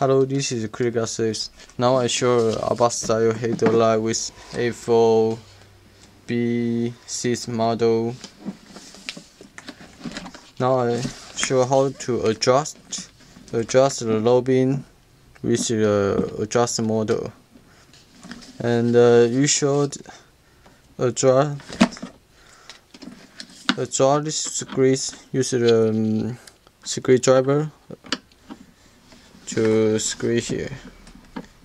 Hello, this is Critical Saves. Now I show about style headlight with A4 B6 model. Now I show how to adjust the low beam with the adjust model. And you should adjust this screw. Use the screwdriver to screw here,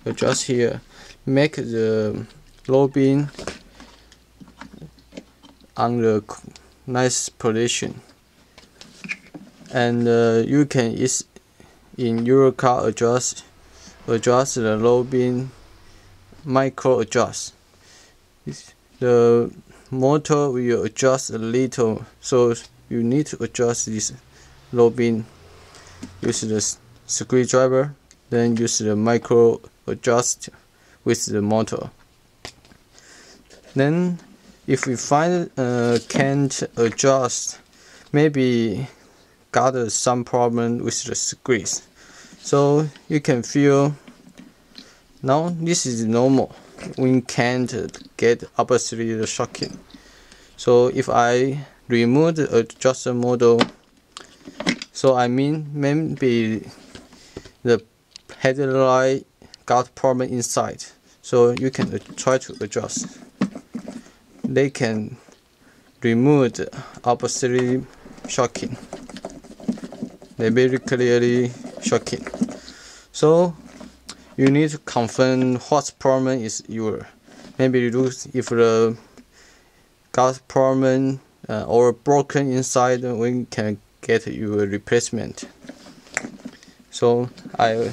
adjust here, make the low beam on the nice position, and you can in your car adjust the low beam micro adjust. The motor will adjust a little, so you need to adjust this low beam. Use the screwdriver, then use the micro adjust with the motor. Then if we find can't adjust, maybe got some problem with the screws, so you can feel now this is normal. We can't get absolutely shocking. So if I remove the adjuster model, so I mean maybe the headlight got problem inside, so you can try to adjust. They can remove the absolutely shocking. They very clearly shocking. So you need to confirm what problem is your. Maybe you look if the got problem or broken inside, we can get your replacement. So I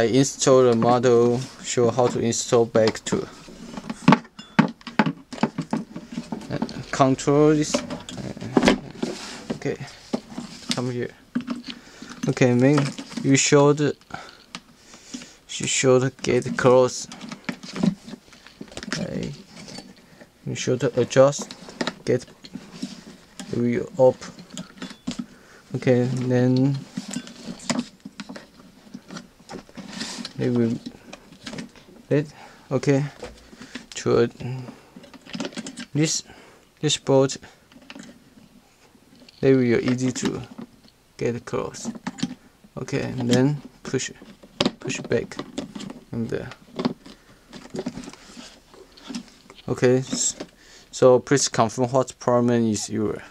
install the model, show how to install back to control this. Okay, come here. Okay, man, you should get close. Okay, you should adjust, get the wheel up. Okay, then they will okay to this bolt. They will easy to get close. Okay, and then push back and there. Okay, so please confirm what problem is your.